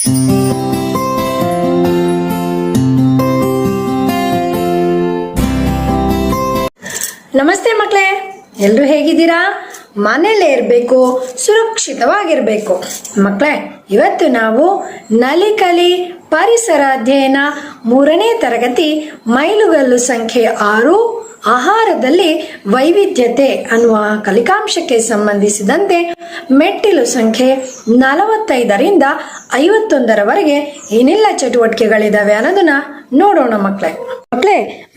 ನಮಸ್ತೆ ಮಕ್ಕಳೇ, ಎಲ್ಲರೂ ಹೇಗಿದ್ದೀರಾ? ಮನೆಯಲ್ಲೇ ಇರಬೇಕು, ಸುರಕ್ಷಿತವಾಗಿರಬೇಕು. ಮಕ್ಕಳೇ, ಇವತ್ತು ನಾವು ನಲಿಕಲಿ ಪರಿಸರ ಅಧ್ಯಯನ 3ನೇ ತರಗತಿ ಮೈಲುಗಲ್ಲು ಸಂಖ್ಯೆ 6 ಆಹಾರದಲ್ಲಿ ವೈವಿಧ್ಯತೆ ಅನ್ನುವ ಕಲಿಕಾಂಶಕ್ಕೆ ಸಂಬಂಧಿಸಿದಂತೆ ಮೆಟ್ಟಿಲು ಸಂಖ್ಯೆ 45ರಿಂದ 51ರವರೆಗೆ ಏನೆಲ್ಲ ಚಟುವಟಿಕೆಗಳಿದಾವೆ ಅನ್ನೋದನ್ನ ನೋಡೋಣ ಮಕ್ಕಳೇ.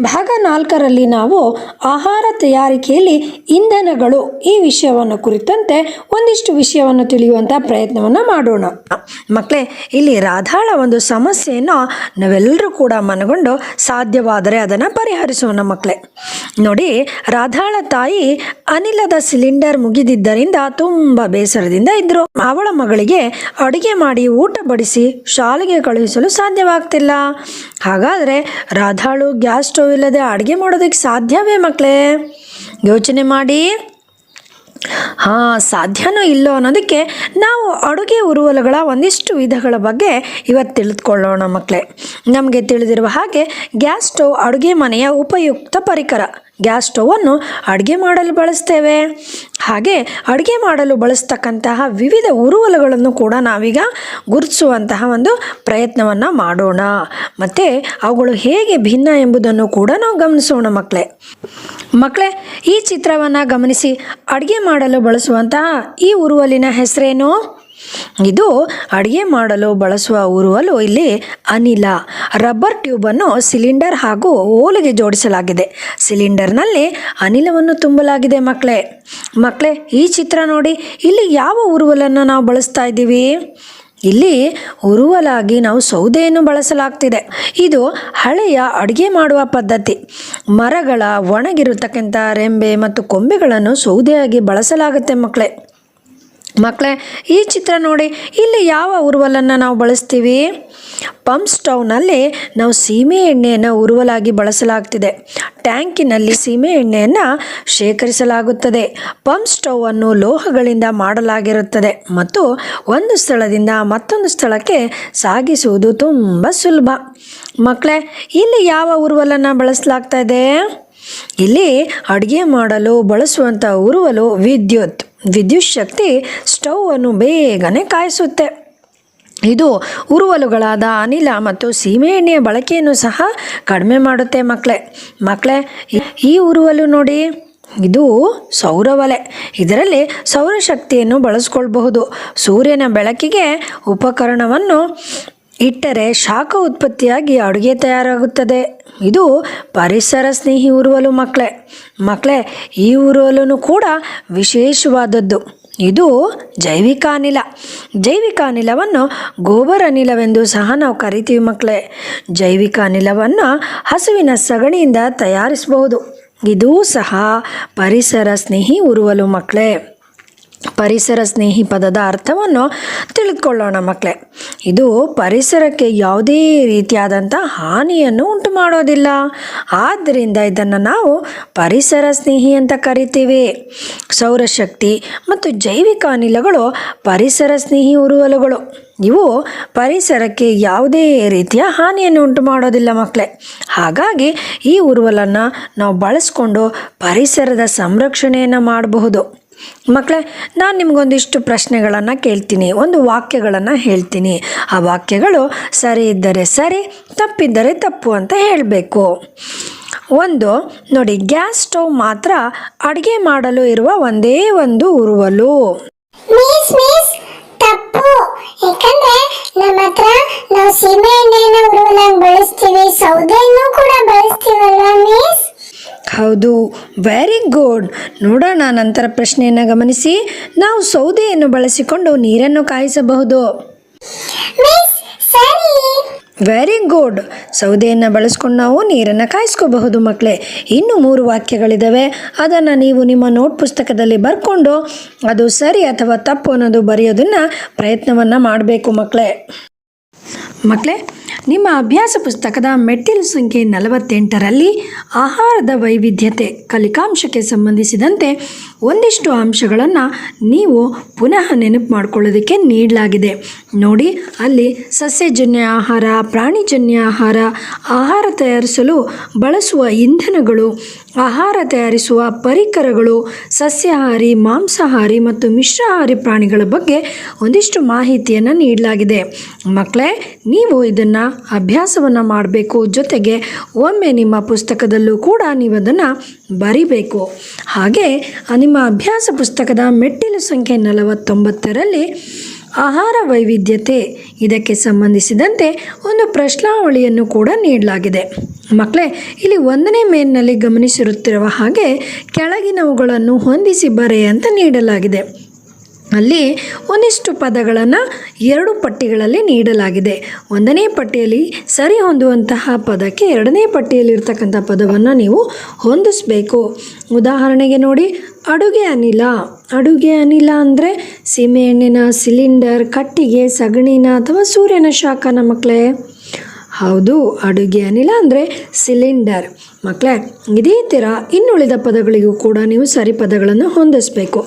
ಭಾಗ 4ರಲ್ಲಿ ನಾವು ಆಹಾರ ತಯಾರಿಕೆಯಲ್ಲಿ ಇಂಧನಗಳು ಈ ವಿಷಯವನ್ನು ಕುರಿತಂತೆ ಒಂದಿಷ್ಟು ವಿಷಯವನ್ನು ತಿಳಿಯುವಂಥ ಪ್ರಯತ್ನವನ್ನು ಮಾಡೋಣ. ಮಕ್ಕಳೇ, ಇಲ್ಲಿ ರಾಧಾಳ ಒಂದು ಸಮಸ್ಯೆಯನ್ನು ನಾವೆಲ್ಲರೂ ಕೂಡ ಮನಗೊಂಡು ಸಾಧ್ಯವಾದರೆ ಅದನ್ನು ಪರಿಹರಿಸೋಣ. ಮಕ್ಕಳೇ ನೋಡಿ, ರಾಧಾಳ ತಾಯಿ ಅನಿಲದ ಸಿಲಿಂಡರ್ ಮುಗಿದಿದ್ದರಿಂದ ತುಂಬ ಬೇಸರದಿಂದ ಇದ್ರು. ಅವಳ ಮಗಳಿಗೆ ಅಡುಗೆ ಮಾಡಿ ಊಟ ಬಡಿಸಿ ಶಾಲೆಗೆ ಕಳುಹಿಸಲು ಸಾಧ್ಯವಾಗ್ತಿಲ್ಲ. ಹಾಗಾದರೆ ರಾಧಾಳು ಗ್ಯಾಸ್ ಸ್ಟವ್ ಇಲ್ಲದೆ ಅಡುಗೆ ಮಾಡೋದಕ್ಕೆ ಸಾಧ್ಯವೇ ಮಕ್ಕಳೇ? ಯೋಚನೆ ಮಾಡಿ. ಸಾಧ್ಯನೋ ಇಲ್ಲೋ ಅನ್ನೋದಕ್ಕೆ ನಾವು ಅಡುಗೆ ಉರುವಲುಗಳ ಒಂದಿಷ್ಟು ವಿಧಗಳ ಬಗ್ಗೆ ಇವತ್ತು ತಿಳಿದುಕೊಳ್ಳೋಣ ಮಕ್ಕಳೇ. ನಮಗೆ ತಿಳಿದಿರುವ ಹಾಗೆ ಗ್ಯಾಸ್ ಸ್ಟವ್ ಅಡುಗೆ ಮನೆಯ ಉಪಯುಕ್ತ ಪರಿಕರ. ಗ್ಯಾಸ್ ಸ್ಟವನ್ನು ಅಡುಗೆ ಮಾಡಲು ಬಳಸ್ತೇವೆ. ಹಾಗೆ ಅಡುಗೆ ಮಾಡಲು ಬಳಸ್ತಕ್ಕಂತಹ ವಿವಿಧ ಉರುವಲುಗಳನ್ನು ಕೂಡ ನಾವೀಗ ಗುರುತಿಸುವಂತಹ ಒಂದು ಪ್ರಯತ್ನವನ್ನು ಮಾಡೋಣ. ಮತ್ತು ಅವುಗಳು ಹೇಗೆ ಭಿನ್ನ ಎಂಬುದನ್ನು ಕೂಡ ನಾವು ಗಮನಿಸೋಣ ಮಕ್ಕಳೇ, ಈ ಚಿತ್ರವನ್ನು ಗಮನಿಸಿ. ಅಡುಗೆ ಮಾಡಲು ಬಳಸುವಂತಹ ಈ ಉರುವಲಿನ ಹೆಸರೇನು? ಇದು ಅಡುಗೆ ಮಾಡಲು ಬಳಸುವ ಉರುವಲು. ಇಲ್ಲಿ ಅನಿಲ. ರಬ್ಬರ್ ಟ್ಯೂಬನ್ನು ಸಿಲಿಂಡರ್ ಹಾಗೂ ಓಲೆಗೆ ಜೋಡಿಸಲಾಗಿದೆ. ಸಿಲಿಂಡರ್ನಲ್ಲಿ ಅನಿಲವನ್ನು ತುಂಬಲಾಗಿದೆ ಮಕ್ಕಳೇ ಈ ಚಿತ್ರ ನೋಡಿ. ಇಲ್ಲಿ ಯಾವ ಉರುವಲನ್ನು ನಾವು ಬಳಸ್ತಾ ಇದ್ದೀವಿ? ಇಲ್ಲಿ ಉರುವಲಾಗಿ ನಾವು ಸೌದೆಯನ್ನು ಬಳಸಲಾಗ್ತಿದೆ. ಇದು ಹಳೆಯ ಅಡುಗೆ ಮಾಡುವ ಪದ್ಧತಿ. ಮರಗಳ ಒಣಗಿರತಕ್ಕಂಥ ರೆಂಬೆ ಮತ್ತು ಕೊಂಬೆಗಳನ್ನು ಸೌದೆಯಾಗಿ ಬಳಸಲಾಗುತ್ತೆ ಮಕ್ಕಳೇ ಈ ಚಿತ್ರ ನೋಡಿ. ಇಲ್ಲಿ ಯಾವ ಉರುವಲನ್ನು ನಾವು ಬಳಸ್ತೀವಿ? ಪಂಪ್ ಸ್ಟವ್ನಲ್ಲಿ ನಾವು ಸೀಮೆ ಎಣ್ಣೆಯನ್ನು ಉರುವಲಾಗಿ ಬಳಸಲಾಗ್ತಿದೆ. ಟ್ಯಾಂಕಿನಲ್ಲಿ ಸೀಮೆ ಎಣ್ಣೆಯನ್ನು ಶೇಖರಿಸಲಾಗುತ್ತದೆ. ಪಂಪ್ ಸ್ಟವ್ ಅನ್ನು ಲೋಹಗಳಿಂದ ಮಾಡಲಾಗಿರುತ್ತದೆ ಮತ್ತು ಒಂದು ಸ್ಥಳದಿಂದ ಮತ್ತೊಂದು ಸ್ಥಳಕ್ಕೆ ಸಾಗಿಸುವುದು ತುಂಬ ಸುಲಭ. ಮಕ್ಕಳೇ, ಇಲ್ಲಿ ಯಾವ ಉರುವಲನ್ನು ಬಳಸಲಾಗ್ತಾ ಇದೆ? ಇಲ್ಲಿ ಅಡುಗೆ ಮಾಡಲು ಬಳಸುವಂಥ ಉರುವಲು ವಿದ್ಯುತ್ ಶಕ್ತಿ ಸ್ಟವ್ ಅನ್ನು ಬೇಗನೆ ಕಾಯಿಸುತ್ತೆ. ಇದು ಉರುವಲುಗಳಾದ ಅನಿಲ ಮತ್ತು ಸೀಮೆ ಎಣ್ಣೆಯ ಬಳಕೆಯನ್ನು ಸಹ ಕಡಿಮೆ ಮಾಡುತ್ತೆ ಮಕ್ಕಳೇ ಈ ಉರುವಲು ನೋಡಿ, ಇದು ಸೌರವಲೆ. ಇದರಲ್ಲಿ ಸೌರಶಕ್ತಿಯನ್ನು ಬಳಸ್ಕೊಳ್ಬಹುದು. ಸೂರ್ಯನ ಬೆಳಕಿಗೆ ಉಪಕರಣವನ್ನು ಇಟ್ಟರೆ ಶಾಖ ಉತ್ಪತ್ತಿಯಾಗಿ ಅಡುಗೆ ತಯಾರಾಗುತ್ತದೆ. ಇದು ಪರಿಸರ ಸ್ನೇಹಿ ಉರುವಲು ಮಕ್ಕಳೇ ಈ ಉರುವಲು ಕೂಡ ವಿಶೇಷವಾದದ್ದು. ಇದು ಜೈವಿಕ ಅನಿಲವನ್ನು ಗೋಬರ್ ಅನಿಲವೆಂದು ಸಹ ನಾವು ಕರಿತೀವಿ ಮಕ್ಕಳೇ. ಜೈವಿಕ ಅನಿಲವನ್ನು ಹಸುವಿನ ಸಗಣಿಯಿಂದ ತಯಾರಿಸಬಹುದು. ಇದೂ ಸಹ ಪರಿಸರ ಸ್ನೇಹಿ ಉರುವಲು ಮಕ್ಕಳೇ. ಪರಿಸರ ಸ್ನೇಹಿ ಪದದ ಅರ್ಥವನ್ನು ತಿಳಿದುಕೊಳ್ಳೋಣ ಮಕ್ಕಳೇ. ಇದು ಪರಿಸರಕ್ಕೆ ಯಾವುದೇ ರೀತಿಯಾದಂಥ ಹಾನಿಯನ್ನು ಉಂಟು ಮಾಡೋದಿಲ್ಲ. ಆದ್ದರಿಂದ ಇದನ್ನು ನಾವು ಪರಿಸರ ಸ್ನೇಹಿ ಅಂತ ಕರಿತೀವಿ. ಸೌರಶಕ್ತಿ ಮತ್ತು ಜೈವಿಕ ಅನಿಲಗಳು ಪರಿಸರ ಸ್ನೇಹಿ ಉರುವಲುಗಳು. ಇವು ಪರಿಸರಕ್ಕೆ ಯಾವುದೇ ರೀತಿಯ ಹಾನಿಯನ್ನು ಉಂಟು ಮಾಡೋದಿಲ್ಲ ಮಕ್ಕಳೇ. ಹಾಗಾಗಿ ಈ ಉರುವಲನ್ನು ನಾವು ಬಳಸ್ಕೊಂಡು ಪರಿಸರದ ಸಂರಕ್ಷಣೆಯನ್ನು ಮಾಡಬಹುದು. ಮಕ್ಕಳೇ, ನಾನು ನಿಮಗೊಂದಿಷ್ಟು ಪ್ರಶ್ನೆಗಳನ್ನು ಕೇಳ್ತೀನಿ, ಒಂದು ವಾಕ್ಯಗಳನ್ನು ಹೇಳ್ತೀನಿ. ಆ ವಾಕ್ಯಗಳು ಸರಿ ಇದ್ದರೆ ಸರಿ, ತಪ್ಪಿದ್ದರೆ ತಪ್ಪು ಅಂತ ಹೇಳಬೇಕು. ನೋಡಿ, ಗ್ಯಾಸ್ ಸ್ಟವ್ ಮಾತ್ರ ಅಡುಗೆ ಮಾಡಲು ಇರುವ ಒಂದೇ ಒಂದು ಉರುವಲು. ತಪ್ಪು. ಯಾಕಂದ್ರೆ ನಮ್ಮ ಹತ್ರ ನಾವು ಸೀಮೆ ಎಣ್ಣೆಯನ್ನು ಉರುವಲಾಗಿ ಬಳಸ್ತೀವಿ, ಸೌದೆಯನ್ನು ಕೂಡ ಬಳಸ್ತೀವಲ್ವಾ ಮಿಸ್? ಹೌದು, ವೆರಿ ಗುಡ್. ನೋಡೋಣ ನಂತರ ಪ್ರಶ್ನೆಯನ್ನು ಗಮನಿಸಿ. ನಾವು ಸೌದೆಯನ್ನು ಬಳಸಿಕೊಂಡು ನೀರನ್ನು ಕಾಯಿಸಬಹುದು. Very good. ಸೌದೆಯನ್ನು ಬಳಸ್ಕೊಂಡು ನಾವು ನೀರನ್ನು ಕಾಯಿಸ್ಕೋಬಹುದು ಮಕ್ಕಳೇ. ಇನ್ನು 3 ವಾಕ್ಯಗಳಿದ್ದಾವೆ. ಅದನ್ನು ನೀವು ನಿಮ್ಮ ನೋಟ್ ಪುಸ್ತಕದಲ್ಲಿ ಬರ್ಕೊಂಡು ಅದು ಸರಿ ಅಥವಾ ತಪ್ಪು ಅನ್ನೋದು ಬರೆಯೋದನ್ನು ಪ್ರಯತ್ನವನ್ನು ಮಾಡಬೇಕು ಮಕ್ಕಳೇ. ನಿಮ್ಮ ಅಭ್ಯಾಸ ಪುಸ್ತಕದ ಮೆಟ್ಟಿಲು ಸಂಖ್ಯೆ 48ರಲ್ಲಿ ಆಹಾರದ ವೈವಿಧ್ಯತೆ ಕಲಿಕಾಂಶಕ್ಕೆ ಸಂಬಂಧಿಸಿದಂತೆ ಒಂದಿಷ್ಟು ಅಂಶಗಳನ್ನು ನೀವು ಪುನಃ ನೆನಪು ಮಾಡ್ಕೊಳ್ಳೋದಕ್ಕೆ ನೀಡಲಾಗಿದೆ. ನೋಡಿ, ಅಲ್ಲಿ ಸಸ್ಯಜನ್ಯ ಆಹಾರ, ಪ್ರಾಣಿಜನ್ಯ ಆಹಾರ, ಆಹಾರ ತಯಾರಿಸಲು ಬಳಸುವ ಇಂಧನಗಳು, ಆಹಾರ ತಯಾರಿಸುವ ಪರಿಕರಗಳು, ಸಸ್ಯಾಹಾರಿ, ಮಾಂಸಾಹಾರಿ ಮತ್ತು ಮಿಶ್ರಾಹಾರಿ ಪ್ರಾಣಿಗಳ ಬಗ್ಗೆ ಒಂದಿಷ್ಟು ಮಾಹಿತಿಯನ್ನು ನೀಡಲಾಗಿದೆ. ಮಕ್ಕಳೇ, ನೀವು ಇದನ್ನು ಅಭ್ಯಾಸವನ್ನು ಮಾಡಬೇಕು. ಜೊತೆಗೆ ಒಮ್ಮೆ ನಿಮ್ಮ ಪುಸ್ತಕದಲ್ಲೂ ಕೂಡ ನೀವು ಅದನ್ನು ಬರಿಬೇಕು. ಹಾಗೆ ನಿಮ್ಮ ಅಭ್ಯಾಸ ಪುಸ್ತಕದ ಮೆಟ್ಟಿಲು ಸಂಖ್ಯೆ 49ರಲ್ಲಿ ಆಹಾರ ವೈವಿಧ್ಯತೆ ಇದಕ್ಕೆ ಸಂಬಂಧಿಸಿದಂತೆ ಒಂದು ಪ್ರಶ್ನಾವಳಿಯನ್ನು ಕೂಡ ನೀಡಲಾಗಿದೆ. ಮಕ್ಕಳೇ, ಇಲ್ಲಿ 1ನೇ ಮೇನ್ನಲ್ಲಿ ಗಮನಿಸಿರುತ್ತಿರುವ ಹಾಗೆ ಕೆಳಗಿನವುಗಳನ್ನು ಹೊಂದಿಸಿ ಬರೆ ಅಂತ ನೀಡಲಾಗಿದೆ. ಅಲ್ಲಿ ಒಂದಿಷ್ಟು ಪದಗಳನ್ನು 2 ಪಟ್ಟಿಗಳಲ್ಲಿ ನೀಡಲಾಗಿದೆ. 1ನೇ ಪಟ್ಟಿಯಲ್ಲಿ ಸರಿ ಹೊಂದುವಂತಹ ಪದಕ್ಕೆ 2ನೇ ಪಟ್ಟಿಯಲ್ಲಿರ್ತಕ್ಕಂಥ ಪದವನ್ನು ನೀವು ಹೊಂದಿಸಬೇಕು. ಉದಾಹರಣೆಗೆ ನೋಡಿ, ಅಡುಗೆ ಅನಿಲ. ಅಡುಗೆ ಅನಿಲ ಅಂದರೆ ಸೀಮೆಎಣ್ಣಿನ ಸಿಲಿಂಡರ್, ಕಟ್ಟಿಗೆ, ಸಗಣಿನ ಅಥವಾ ಸೂರ್ಯನ ಶಾಖನ ಮಕ್ಕಳೇ? ಹೌದು, ಅಡುಗೆ ಅನಿಲ ಅಂದರೆ ಸಿಲಿಂಡರ್. ಮಕ್ಕಳೇ, ಇದೇ ಥರ ಇನ್ನುಳಿದ ಪದಗಳಿಗೂ ಕೂಡ ನೀವು ಸರಿ ಪದಗಳನ್ನು ಹೊಂದಿಸಬೇಕು.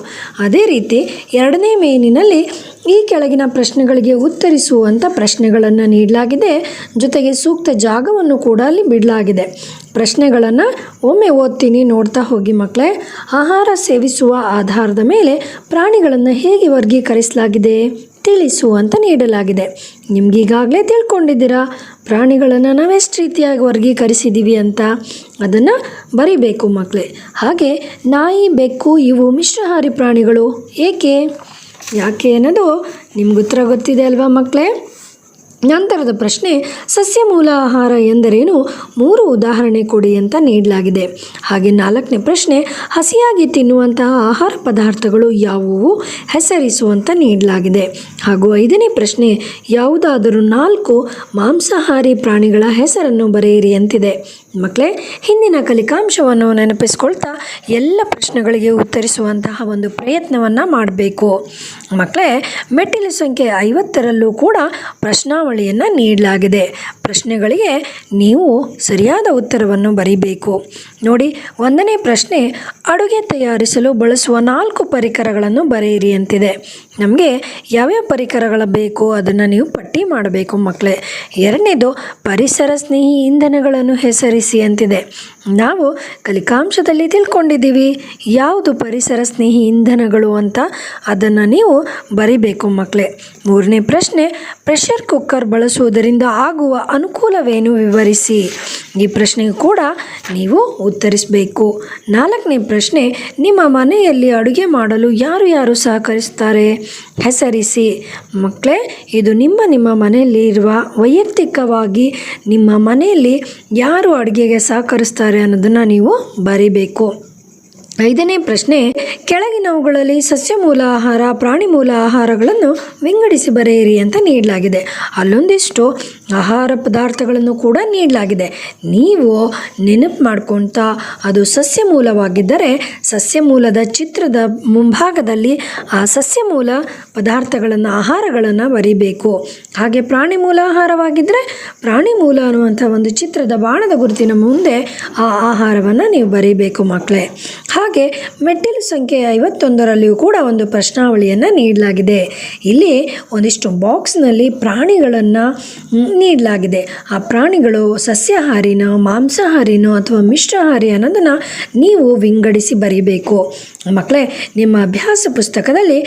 ಅದೇ ರೀತಿ 2ನೇ ಮೇನಿನಲ್ಲಿ ಈ ಕೆಳಗಿನ ಪ್ರಶ್ನೆಗಳಿಗೆ ಉತ್ತರಿಸುವಂಥ ಪ್ರಶ್ನೆಗಳನ್ನು ನೀಡಲಾಗಿದೆ. ಜೊತೆಗೆ ಸೂಕ್ತ ಜಾಗವನ್ನು ಕೂಡ ಅಲ್ಲಿ ಬಿಡಲಾಗಿದೆ. ಪ್ರಶ್ನೆಗಳನ್ನು ಒಮ್ಮೆ ಓದ್ತೀನಿ, ನೋಡ್ತಾ ಹೋಗಿ ಮಕ್ಕಳೇ. ಆಹಾರ ಸೇವಿಸುವ ಆಧಾರದ ಮೇಲೆ ಪ್ರಾಣಿಗಳನ್ನು ಹೇಗೆ ವರ್ಗೀಕರಿಸಲಾಗಿದೆ ತಿಳಿಸು ಅಂತ ನೀಡಲಾಗಿದೆ. ನಿಮಗೀಗಾಗಲೇ ತಿಳ್ಕೊಂಡಿದ್ದೀರಾ ಪ್ರಾಣಿಗಳನ್ನು ನಾವೆಷ್ಟು ರೀತಿಯಾಗಿ ವರ್ಗೀಕರಿಸಿದ್ದೀವಿ ಅಂತ. ಅದನ್ನು ಬರಿಬೇಕು ಮಕ್ಕಳೇ. ಹಾಗೆ ನಾಯಿ, ಬೆಕ್ಕು ಇವು ಮಿಶ್ರಾಹಾರಿ ಪ್ರಾಣಿಗಳು. ಯಾಕೆ ಅನ್ನೋದು ನಿಮ್ಗೆ ಉತ್ತರ ಗೊತ್ತಿದೆ ಅಲ್ವಾ ಮಕ್ಕಳೇ? ನಂತರದ ಪ್ರಶ್ನೆ, ಸಸ್ಯ ಮೂಲ ಆಹಾರ ಎಂದರೇನು? 3 ಉದಾಹರಣೆ ಕೊಡಿ ಅಂತ ನೀಡಲಾಗಿದೆ. ಹಾಗೆ 4ನೇ ಪ್ರಶ್ನೆ, ಹಸಿಯಾಗಿ ತಿನ್ನುವಂತಹ ಆಹಾರ ಪದಾರ್ಥಗಳು ಯಾವುವು ಹೆಸರಿಸುವಂತ ನೀಡಲಾಗಿದೆ. ಹಾಗೂ 5ನೇ ಪ್ರಶ್ನೆ, ಯಾವುದಾದರೂ 4 ಮಾಂಸಾಹಾರಿ ಪ್ರಾಣಿಗಳ ಹೆಸರನ್ನು ಬರೆಯಿರಿ ಅಂತಿದೆ. ಮಕ್ಕಳೇ, ಹಿಂದಿನ ಕಲಿಕಾಂಶವನ್ನು ನೆನಪಿಸ್ಕೊಳ್ತಾ ಎಲ್ಲ ಪ್ರಶ್ನೆಗಳಿಗೆ ಉತ್ತರಿಸುವಂತಹ ಒಂದು ಪ್ರಯತ್ನವನ್ನು ಮಾಡಬೇಕು. ಮಕ್ಕಳೇ, ಮೆಟ್ಟಿಲು ಸಂಖ್ಯೆ 50ರಲ್ಲೂ ಕೂಡ ಪ್ರಶ್ನಾವಳಿಯನ್ನು ನೀಡಲಾಗಿದೆ. ಪ್ರಶ್ನೆಗಳಿಗೆ ನೀವು ಸರಿಯಾದ ಉತ್ತರವನ್ನು ಬರೀಬೇಕು. ನೋಡಿ, 1ನೇ ಪ್ರಶ್ನೆ, ಅಡುಗೆ ತಯಾರಿಸಲು ಬಳಸುವ 4 ಪರಿಕರಗಳನ್ನು ಬರೆಯಿರಿ ಅಂತಿದೆ. ನಮಗೆ ಯಾವ್ಯಾವ ಪರಿಕರಗಳು ಬೇಕು ಅದನ್ನು ನೀವು ಪಟ್ಟಿ ಮಾಡಬೇಕು ಮಕ್ಕಳೇ. 2ನೇದು, ಪರಿಸರ ಸ್ನೇಹಿ ಇಂಧನಗಳನ್ನು ಹೆಸರಿಸಿ ಅಂತಿದೆ. ನಾವು ಕಲಿಕಾಂಶದಲ್ಲಿ ತಿಳ್ಕೊಂಡಿದ್ದೀವಿ ಯಾವುದು ಪರಿಸರ ಸ್ನೇಹಿ ಇಂಧನಗಳು ಅಂತ, ಅದನ್ನು ನೀವು ಬರಿಬೇಕು ಮಕ್ಕಳೇ. 3ನೇ ಪ್ರಶ್ನೆ, ಪ್ರೆಷರ್ ಕುಕ್ಕರ್ ಬಳಸುವುದರಿಂದ ಆಗುವ ಅನುಕೂಲವೇನು ವಿವರಿಸಿ. ಈ ಪ್ರಶ್ನೆಗೂ ಕೂಡ ನೀವು ಉತ್ತರಿಸಬೇಕು. 4ನೇ ಪ್ರಶ್ನೆ, ನಿಮ್ಮ ಮನೆಯಲ್ಲಿ ಅಡುಗೆ ಮಾಡಲು ಯಾರು ಯಾರು ಸಹಕರಿಸ್ತಾರೆ ಹೆಸರಿಸಿ. ಮಕ್ಕಳೇ, ಇದು ನಿಮ್ಮ ಮನೆಯಲ್ಲಿ ಇರುವ ವೈಯಕ್ತಿಕವಾಗಿ ನಿಮ್ಮ ಮನೆಯಲ್ಲಿ ಯಾರು ಅಡುಗೆಗೆ ಸಹಕರಿಸ್ತಾರೆ ಅನ್ನೋದನ್ನು ನೀವು ಬರಿಬೇಕು. 5ನೇ ಪ್ರಶ್ನೆ, ಕೆಳಗಿನವುಗಳಲ್ಲಿ ಸಸ್ಯ ಮೂಲ ಆಹಾರ, ಪ್ರಾಣಿ ಮೂಲ ಆಹಾರಗಳನ್ನು ವಿಂಗಡಿಸಿ ಬರೆಯಿರಿ ಅಂತ ನೀಡಲಾಗಿದೆ. ಅಲ್ಲೊಂದಿಷ್ಟು ಆಹಾರ ಪದಾರ್ಥಗಳನ್ನು ಕೂಡ ನೀಡಲಾಗಿದೆ. ನೀವು ನೆನಪು ಮಾಡ್ಕೊಳ್ತಾ ಅದು ಸಸ್ಯ ಮೂಲವಾಗಿದ್ದರೆ ಸಸ್ಯ ಮೂಲದ ಚಿತ್ರದ ಮುಂಭಾಗದಲ್ಲಿ ಆ ಸಸ್ಯ ಮೂಲ ಪದಾರ್ಥಗಳನ್ನು, ಆಹಾರಗಳನ್ನು ಬರಿಬೇಕು. ಹಾಗೆ ಪ್ರಾಣಿ ಮೂಲ ಆಹಾರವಾಗಿದ್ದರೆ ಪ್ರಾಣಿ ಮೂಲ ಅನ್ನುವಂಥ ಒಂದು ಚಿತ್ರದ ಬಾಣದ ಗುರುತಿನ ಮುಂದೆ ಆ ಆಹಾರವನ್ನು ನೀವು ಬರೀಬೇಕು ಮಕ್ಕಳೇ. ಹಾಗೆ ಮೆಟ್ಟಿಲು ಸಂಖ್ಯೆ 51ರಲ್ಲಿಯೂ ಕೂಡ ಒಂದು ಪ್ರಶ್ನಾವಳಿಯನ್ನು ನೀಡಲಾಗಿದೆ. ಇಲ್ಲಿ ಒಂದಿಷ್ಟು ಬಾಕ್ಸ್ನಲ್ಲಿ ಪ್ರಾಣಿಗಳನ್ನು ನೀಡಲಾಗಿದೆ. ಆ ಪ್ರಾಣಿಗಳು ಸಸ್ಯಾಹಾರಿನೋ, ಮಾಂಸಾಹಾರಿನೋ ಅಥವಾ ಮಿಶ್ರಾಹಾರಿ ಅನ್ನೋದನ್ನು ನೀವು ವಿಂಗಡಿಸಿ ಬರೀಬೇಕು ಮಕ್ಕಳೇ. ನಿಮ್ಮ ಅಭ್ಯಾಸ ಪುಸ್ತಕದಲ್ಲಿ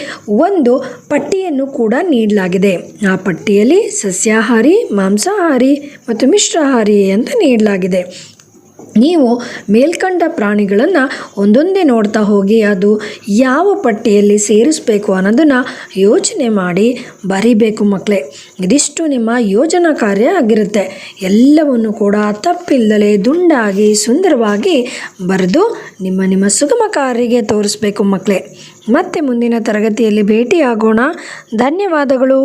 ಒಂದು ಪಟ್ಟಿಯನ್ನು ಕೂಡ ನೀಡಲಾಗಿದೆ. ಆ ಪಟ್ಟಿಯಲ್ಲಿ ಸಸ್ಯಾಹಾರಿ, ಮಾಂಸಾಹಾರಿ ಮತ್ತು ಮಿಶ್ರಾಹಾರಿ ಅಂತ ನೀಡಲಾಗಿದೆ. ನೀವು ಮೇಲ್ಕಂಡ ಪ್ರಾಣಿಗಳನ್ನು ಒಂದೊಂದೇ ನೋಡ್ತಾ ಹೋಗಿ ಅದು ಯಾವ ಪಟ್ಟಿಯಲ್ಲಿ ಸೇರಿಸಬೇಕು ಅನ್ನೋದನ್ನು ಯೋಚನೆ ಮಾಡಿ ಬರಿಬೇಕು ಮಕ್ಕಳೇ. ಇದಿಷ್ಟು ನಿಮ್ಮ ಯೋಜನಾ ಕಾರ್ಯ ಆಗಿರುತ್ತೆ. ಎಲ್ಲವನ್ನು ಕೂಡ ತಪ್ಪಿಲ್ಲದೆ ದುಂಡಾಗಿ ಸುಂದರವಾಗಿ ಬರೆದು ನಿಮ್ಮ ಸುಗಮ ಕಾರ್ಯಕ್ಕೆ ತೋರಿಸ್ಬೇಕು ಮಕ್ಕಳೇ. ಮತ್ತೆ ಮುಂದಿನ ತರಗತಿಯಲ್ಲಿ ಭೇಟಿಯಾಗೋಣ. ಧನ್ಯವಾದಗಳು.